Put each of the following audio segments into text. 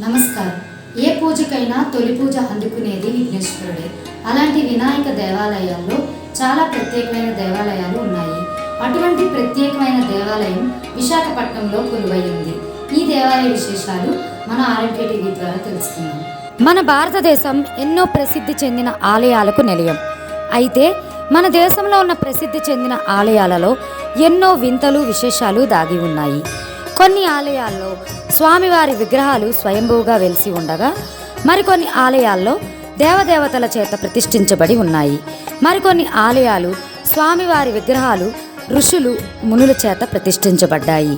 నమస్కారం. ఏ పూజకైనా తొలి పూజ అందుకునేది విఘ్నేశ్వరుడే. అలాంటి వినాయక దేవాలయాల్లో చాలా ప్రత్యేకమైన దేవాలయాలు ఉన్నాయి. అటువంటి ప్రత్యేకమైన దేవాలయం విశాఖపట్నంలో కొలువైంది. ఈ దేవాలయ విశేషాలు మన ఆర్ఎంకే టీవీ ద్వారా తెలుసుకుందాం. మన భారతదేశం ఎన్నో ప్రసిద్ధి చెందిన ఆలయాలకు నిలయం. అయితే మన దేశంలో ఉన్న ప్రసిద్ధి చెందిన ఆలయాలలో ఎన్నో వింతలు విశేషాలు దాగి ఉన్నాయి. కొన్ని ఆలయాల్లో స్వామివారి విగ్రహాలు స్వయంభూగా వెలిసి ఉండగా మరికొన్ని ఆలయాల్లో దేవదేవతల చేత ప్రతిష్ఠించబడి ఉన్నాయి. మరికొన్ని ఆలయాలు స్వామివారి విగ్రహాలు ఋషులు మునుల చేత ప్రతిష్ఠించబడ్డాయి.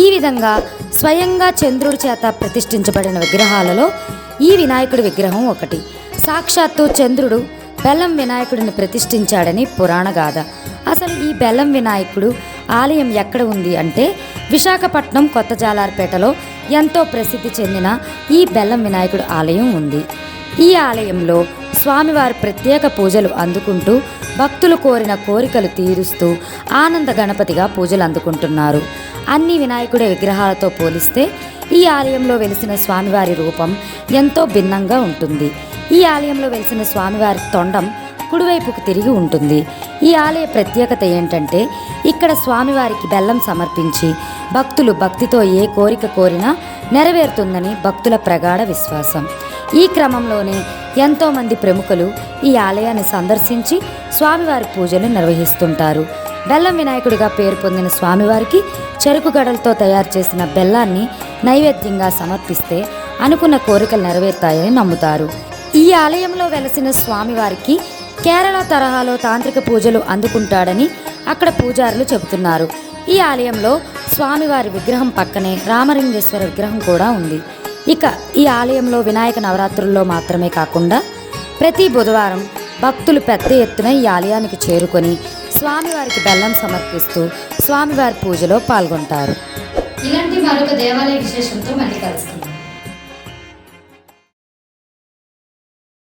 ఈ విధంగా స్వయంగా చంద్రుడి చేత ప్రతిష్ఠించబడిన విగ్రహాలలో ఈ వినాయకుడి విగ్రహం ఒకటి. సాక్షాత్తు చంద్రుడు బెల్లం వినాయకుడిని ప్రతిష్ఠించాడని పురాణ గాథ. అసలు ఈ బెల్లం వినాయకుడు ఆలయం ఎక్కడ ఉంది అంటే విశాఖపట్నం కొత్త జాలార్పేటలో ఎంతో ప్రసిద్ధి చెందిన ఈ బెల్లం వినాయకుడు ఆలయం ఉంది. ఈ ఆలయంలో స్వామివారి ప్రత్యేక పూజలు అందుకుంటూ భక్తులు కోరిన కోరికలు తీరుస్తూ ఆనంద గణపతిగా పూజలు అందుకుంటున్నారు. అన్ని వినాయకుడి విగ్రహాలతో పోలిస్తే ఈ ఆలయంలో వెలిసిన స్వామివారి రూపం ఎంతో భిన్నంగా ఉంటుంది. ఈ ఆలయంలో వెలిసిన స్వామివారి తొండం కుడివైపుకు తిరిగి ఉంటుంది. ఈ ఆలయ ప్రత్యేకత ఏంటంటే ఇక్కడ స్వామివారికి బెల్లం సమర్పించి భక్తులు భక్తితో ఏ కోరిక కోరినా నెరవేరుతుందని భక్తుల ప్రగాఢ విశ్వాసం. ఈ క్రమంలోనే ఎంతోమంది ప్రముఖులు ఈ ఆలయాన్ని సందర్శించి స్వామివారి పూజలు నిర్వహిస్తుంటారు. బెల్లం వినాయకుడిగా పేరు పొందిన స్వామివారికి చెరుకు గడలతో తయారు చేసిన బెల్లాన్ని నైవేద్యంగా సమర్పిస్తే అనుకున్న కోరికలు నెరవేరుతాయని నమ్ముతారు. ఈ ఆలయంలో వెలసిన స్వామివారికి కేరళ తరహాలో తాంత్రిక పూజలు అందుకుంటాడని అక్కడ పూజారులు చెబుతున్నారు. ఈ ఆలయంలో స్వామివారి విగ్రహం పక్కనే రామలింగేశ్వర విగ్రహం కూడా ఉంది. ఇక ఈ ఆలయంలో వినాయక నవరాత్రుల్లో మాత్రమే కాకుండా ప్రతి బుధవారం భక్తులు పెద్ద ఎత్తున ఈ ఆలయానికి చేరుకొని స్వామివారికి బెల్లం సమర్పిస్తూ స్వామివారి పూజలో పాల్గొంటారు. ఇలాంటి మరొక దేవాలయ విశేషంతో మళ్ళీ కలుసుకుందాం.